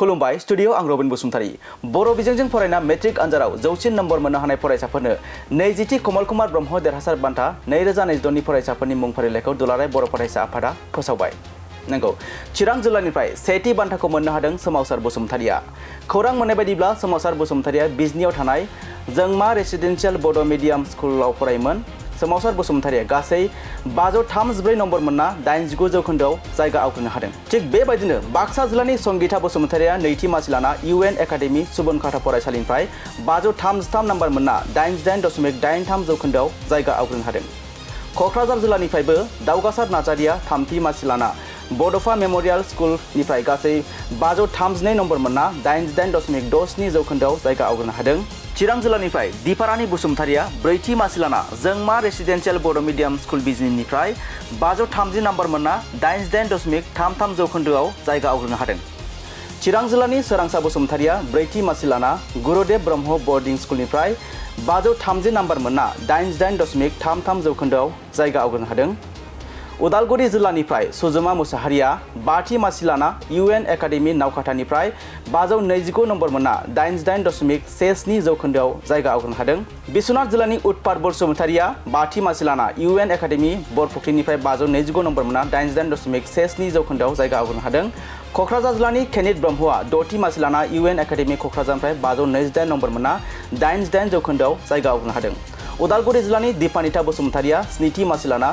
खुलुमबाय स्टुडियो आं रबिन बसुमतारी बर' बिजोंजों फरायना मेट्रिक आनजादाव जौसिन नम्बर मोननो हानाय फरायसाफोरनो 20थि कमल कुमार ब्रह्म देरहासार बान्था 2022 नि फरायसाफोरनि मुं फारिलाइखौ दुलाराय बर' फरायसा आफादा फोसावबाय। नंगौ, चिरां जिल्लानिफ्राय सेथि बान्थाखौ मोननो हादों सोमावसार बसुमतारिया। खौरां मोननाय बायदिब्ला सोमावसार बसुमतारिया बिजनीआव थानाय जोंमा रेसिडेन्सियेल बड' मिडियाम स्कुलाव फरायोमोन। सोमावसार बसुमतारिया गासै 534 नम्बर मोनना 89 जौखोन्दोआव जायगा आवग्रिनो हादों। थिग बेबायदिनो बाक्सा जिल्लानि संगीता बसुमतारिया नैथि मासि लाना UN एकाडेमि सुबनखाता फरायसालिनिफ्राय 533 नम्बर मोनना 88.83 जौखोन्दोआव जायगा आवग्रिनो हादों। क'क्राझार जिल्लानिफ्रायबो दावगासार नार्जारिया थामथि मासि लाना बड'फा मेम'रियेल स्कुलनिफ्राय गासै 532 नम्बर मोनना 88.67 जौखोन्दोआव जायगा आवग्रिनो हादों। चिरां जिल्लानिफ्राय दिपारानि बसुमतारिया ब्रैथि मासि लाना जोंमा रेसिडेन्सियेल बड' मिडियाम स्कुल बिजनीनिफ्राय 530 नम्बर मोनना 88.33 जौखोन्दोआव जायगा आवग्रिनो हादों। चिरां जिल्लानि सोरांसा बसुमतारिया ब्रैथि मासि लाना गुरुदेव ब्रह्म बर्डिं स्कुलनिफ्राय 530 नम्बर मोनना 88.33 जौखोन्दोआव जायगा आवग्रिनो हादों। उदालगुरि जिल्लानिफ्राय सुजुमा मुसाहारिया बाथि मासि लाना UN एकाडेमि नावकाटानिफ्राय 529 नम्बर मोनना 88.17 जौखोन्दोआव जायगा आवग्रिनो हादों। बिश्वनाथ जिल्लानि उत्पात बसुमतारिया बाथि मासि लाना UN एकाडेमि बरफुख्रिनिफ्राय 529 नम्बर मोनना 88.17 जौखोन्दोआव जायगा आवग्रिनो हादों। क'क्राझार जिल्लानि केनित ब्रह्मआ द'थि मासि लाना UN एकाडेमि क'क्राझारनिफ्राय 528 नम्बर मोनना 88 जौखोन्दोआव जायगा आवग्रिनो हादों। उदालगुरि जिल्लानि दीपानिता बसुमतारिया स्निथि मासि लाना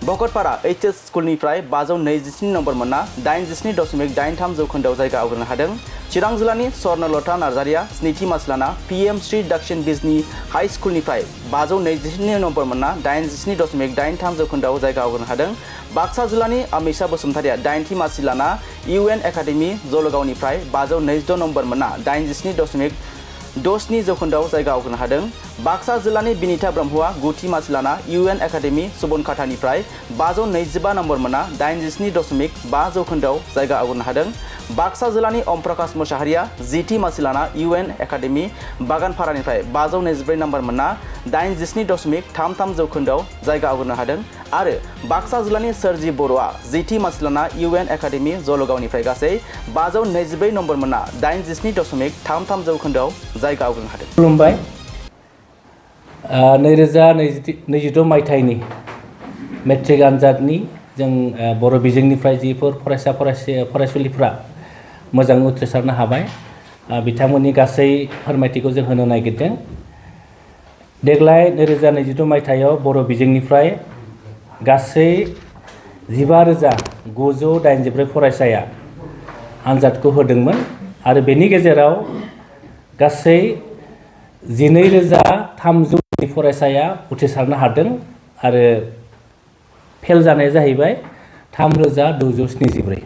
भकतपारा HS स्कुलनिफ्राय 527 नम्बर मोनना 87.83 जौखोन्दोआव जायगा आवग्रिनो हादों। चिरां जिल्लानि स्वर्णलता नार्जारिया स्निथि मासि लाना PM श्री दक्षिण बिजनी हाई स्कुलनिफ्राय 529 नम्बर मोनना 87.83 जौखोन्दोआव जायगा आवग्रिनो हादों। बाक्सा जिल्लानि अमिषा बसुमतारिया 8थि मासि लाना UN एकाडेमि जलगावनिफ्राय 529 नम्बर मोनना 87.67 जौखोन्दोआव जायगा आवग्रिनो हादों। बाक्सा जिल्लानि बिनिता ब्रह्मआ 9थि मासि लाना UN एकाडेमि सुबनखातानिफ्राय 525 नम्बर मोनना 87.5 जौखोन्दोआव जायगा आवग्रिनो हादों। बाक्सा जिल्लानि ओम प्रकाश मुसाहारिया 10थि मासि लाना UN एकाडेमि बागानपारानिफ्राय 524 नम्बर मोनना 87.33 जौखोन्दोआव जायगा आवग्रिनो हादों। आरो बाक्सा जिल्लानि सोरजि बर'आ 10थि मासि लाना UN एकाडेमि जलगावनिफ्राय गासै 524 नम्बर मोनना 87.33 जौखोन्दोआव जायगा आवग्रिनो हादों। खुलुमबाय। 2026 मायथाइनि मेट्रिक आनजादनि जों बर' बिजोंनिफ्राय जिफोर फरायसुलिफ्रा मोजाङै उथ्रिसारनो हाबाय बिथांमोननि गासै फोरमायथिखौ जों होनो नागिरदों। देग्लाय 2022 मायथाइयाव बर' बिजोंनिफ्राय गासै 15,984 फरायसाया आनजादखौ होदोंमोन आरो बेनि गेजेराव गासै 12,300 फरायसाया उथ्रिसारनो हादों आरो फेल जानाया जाहैबाय 3,274।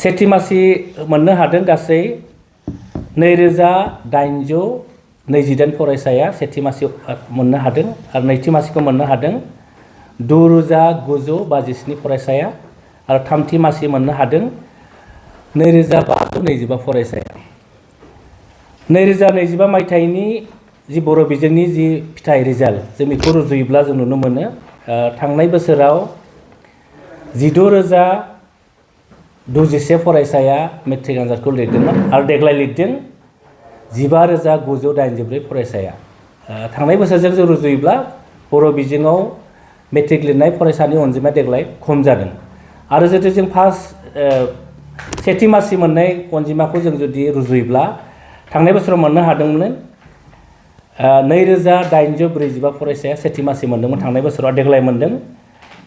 सेथि मासि मोननो हादों गासै 2,828 फरायसाया सेथि मासि मोननो हादों आरो नैथि मासिखौ मोननो हादों 9,927 फरायसाया आरो थामथि मासि मोननो हादों 2,525 फरायसाया। 2025 मायथाइनि जि बर' बिजोंनि जि फिथाइ रिजाल्ट जों बेखौ रुजुयोब्ला जों नुनो मोनो थांनाय बोसोराव 16,027 फरायसाया मेट्रिक आनजादखौ लिरदोंमोन आरो देग्लाय लिरदों 15,984 फरायसाया। थांनाय बोसोरजों जों रुजुयोब्ला बर' बिजोङाव मेट्रिक लिरनाय फरायसानि अनजिमाया देग्लाय खम जादों आरो जुदि जों सेथि मासि मोननाय अनजिमाखौ जों जुदि रुजुयोब्ला थांनाय बोसोराव मोननो हादोंमोन 2,845 फरायसाया सेथि मासि मोनदोंमोन थांनाय बोसोराव देग्लाय मोनदों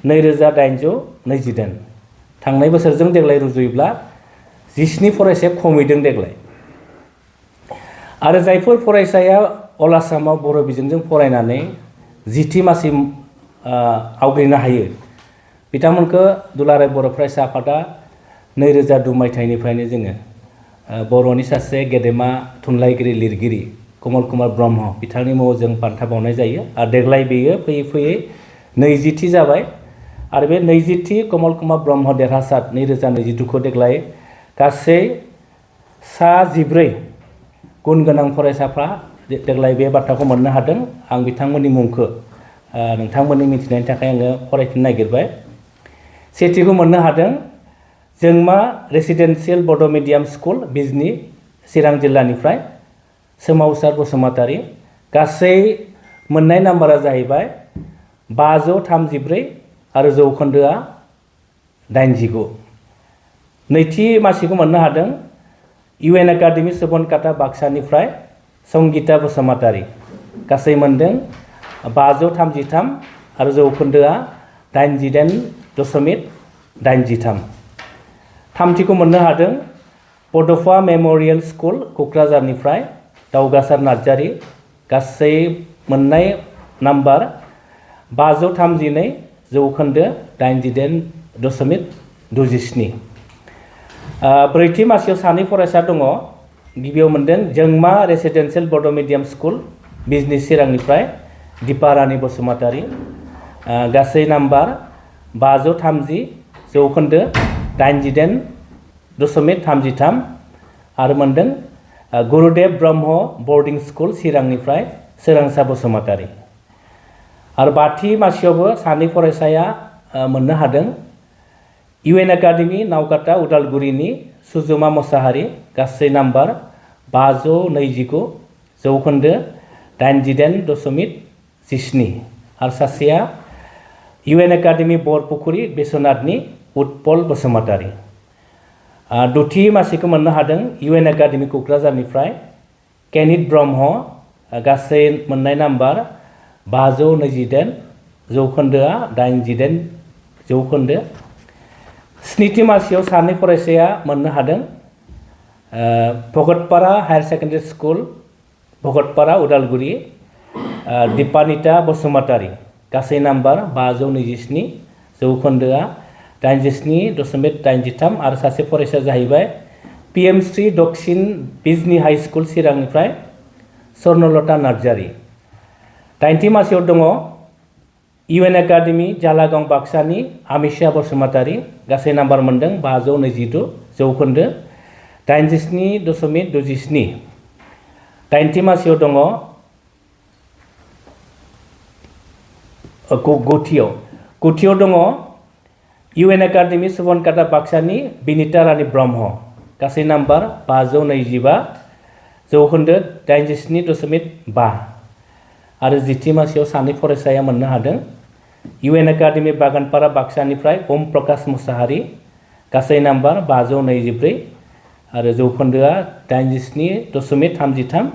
2,828। थांनाय बोसोरजों देग्लाय रुजुयोब्ला 17 फरायसाया खमैदों देग्लाय। आरो जायफोर फरायसाया अल आसामाव बर' बिजोंजों फरायनानै 10थि मासि आवग्रिनो हायो बिथांमोनखौ दुलाराय बर' फरायसा आफादा 2002 मायथाइनिफ्रायनो जोङो बर'नि सासे गेदेमा थुनलाइगिरि लिरगिरि कमल कुमार ब्रह्म बिथांनि मुङाव जों बान्था बावनाय जायो आरो देग्लाय बेयो फैयै फैयै 20थि जाबाय आरो बे 20थि कमल कुमार ब्रह्म देरहासार 2022खौ देग्लाय गासै 14 गुन गोनां फरायसाफ्रा देग्लाय बे बान्थाखौ मोननो हादों। आं बिथांमोननि मुंखौ नोंथांमोननि मिथिनायनि थाखाय आङो फरायफिननो नागिरबाय। सेथिखौ मोननो हादों जोंमा रेसिडेन्सियेल बड' मिडियाम स्कुल बिजनि चिरां जिल्लानिफ्राय सोमावसार बसुमतारी गासै मोननाय नाम्बारा जाहैबाय 534 आरो जौखोन्दोआ 89। नैथि मासिखौ मोननो हादों UN एकाडेमि सुबनकाटा बाक्सानिफ्राय संगीता बसुमतारी गासै मोनदों 533 आरो जौखोन्दोआ 88.83। थामथिखौ मोननो हादों बड'फा मेम'रियेल स्कुल क'क्राझारनिफ्राय दावगासार नार्जारी गासै मोननाय नाम्बार 532 जौखोन्दो 88.27। ब्रैथि मासियाव सानै फरायसा दङ। गिबियाव मोनदों जोंमा रेसिडेन्सियेल बड' मिडियाम स्कुल बिजनि चिरांनिफ्राय दिपारानि बसुमतारी गासै नाम्बार 530 जौखोन्दो 88.33 आरो मोनदों गुरुदेव ब्रह्म बर्डिं स्कुल चिरांनिफ्राय सोरांसा बसुमतारी। आरो बाथि मासियावबो सानै फरायसाया मोननो हादों UN एकाडेमि नावकाटा उदालगुरिनि सुजुमा मोसाहारी गासै नाम्बार 529 जौखोन्दो 88.17 आरो सासेया UN एकाडेमि बरपुखुरी बिश्वनाथनि उत्पल बसुमतारी। दथि मासिखौ मोननो हादों UN एकाडेमि क'क्राझारनिफ्राय केनित ब्रह्म गासै मोननाय नाम्बार 528 जौखोन्दोआ 88 जौखोन्दो। स्निथि मासियाव सानै फरायसाया मोननो हादों भगतपारा हायार सेकेन्डारि स्कुल भगतपारा उदालगुरि दीपानिता बसुमतारी गासै नाम्बार 527 जौखोन्दोआ 87.83 आरो सासे फरायसाया जाहैबाय PM श्री दक्षिण बिजनि हाई स्कुल चिरांनिफ्राय स्वर्णलता नार्जारी। दाइनथि मासियाव दङ UN एकाडेमि जालागाव बाक्सानि आमिषा बसुमतारी गासै नाम्बार मोनदों 522 जौखोन्दो 87.67। दाइनथि मासियाव दङ गुथियाव दङ UN एकाडेमि सुबनकाटा बाक्सानि बिनिता रानी ब्रह्म गासै नाम्बार 525 जौखोन्दो 87.5 आरो जिथि मासियाव सानै फरायसाया मोननो हादों UN एकाडेमि बागानपारा बाक्सानिफ्राय ओम प्रकाश मोसाहारी गासै नाम्बार 524 आरो जौखोन्दोआ 87.33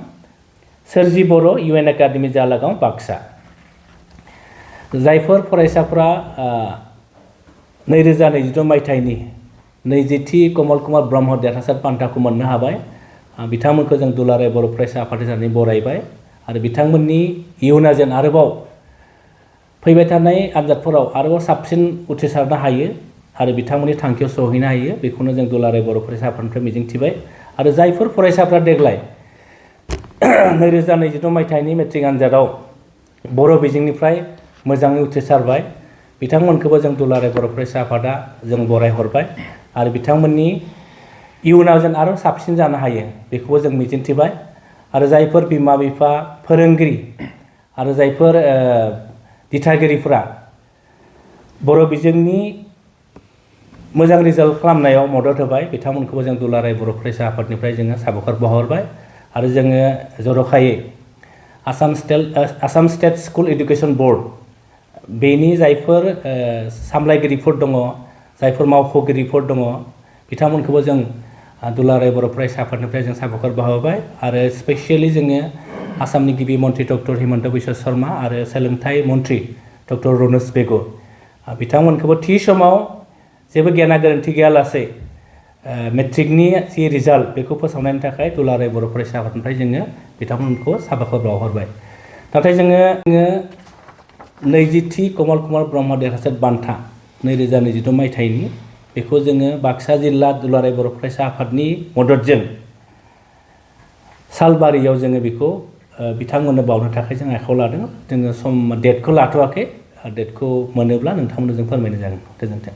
सोरजि बर' UN एकाडेमि जालागाव बाक्सा। जायफोर फरायसाफोरा 2022 मायथाइनि 20थि कमल कुमार ब्रह्म देरहासार बान्थाखौ मोननो हाबाय बिथांमोनखौ जों दुलाराय बर' फरायसा आफाद हिसाबै बरायबाय आरो बिथांमोननि इयुना जेन आरोबाव फैबाय थानाय आनजादफोराव आरोबाव साबसिन उथ्रिसारनो हायो आरो बिथांमोननि थांखियाव सहैनो हायो बेखौनो जों दुलाराय बर' फरायसा आफादनिफ्राय मिजिंथिबाय। आरो जायफोर फरायसाफ्रा देग्लाय 2022 मायथाइनि मेट्रिक आनजादाव बर' बिजोंनिफ्राय मोजाङै उथ्रिसारबाय बिथांमोनखौबो जों दुलाराय बर' फरायसा आफादा जों बरायहरबाय आरो बिथांमोननि इयुनाव जेन आरो साबसिन जानो हायो बेखौबो जों मिजिंथिबाय। आरो जायफोर बिमा बिफा फोरोंगिरि आरो जायफोर दिथागिरिफोरा बर' बिजोंनि मोजां रिजाल्ट खालामनायाव मदद होबाय बिथांमोनखौबो जों दुलाराय बर' फरायसा आफादनिफ्राय जोङो साबायखर बावहरबाय। आरो जोङो जर'खायै Assam state school education board बेनि जायफोर सामलायगिरिफोर दङ जायफोर मावख'गिरिफोर दङ बिथांमोनखौबो जों दुलाराय बर' फरायसा आफादनिफ्राय जों साबायखर बावहरबाय। आरो स्पेसियेलि जोङो आसामनि गिबि मन्त्रि डक्टर हिमन्त बिश्व शर्मा आरो सोलोंथाइ मन्त्रि डक्टर रनज बेगु बिथांमोनखौबो थि समाव जेबो गेना गोरोन्थि गैयालासे मेट्रिकनि जि रिजाल्ट बेखौ फोसावनायनि थाखाय दुलाराय बर' फरायसा आफादनिफ्राय जोङो बिथांमोनखौ साबायखर बावहरबाय। नाथाय जोङो 20थि कमल कुमार ब्रह्म देरहासार बान्था 2022 मायथाइनि बेखौ जोङो बाक्सा जिल्ला दुलाराय बर' फरायसा आफादनि मददजों सालबारियाव जोङो बेखौ बिथांमोननो बावनो थाखाय जों आखायाव लादों। जोङो डेटखौ लाथ'वाखै डेटखौ मोनोब्ला नोंथांमोननो जों फोरमायनाय जागोन। गोजोन्थों।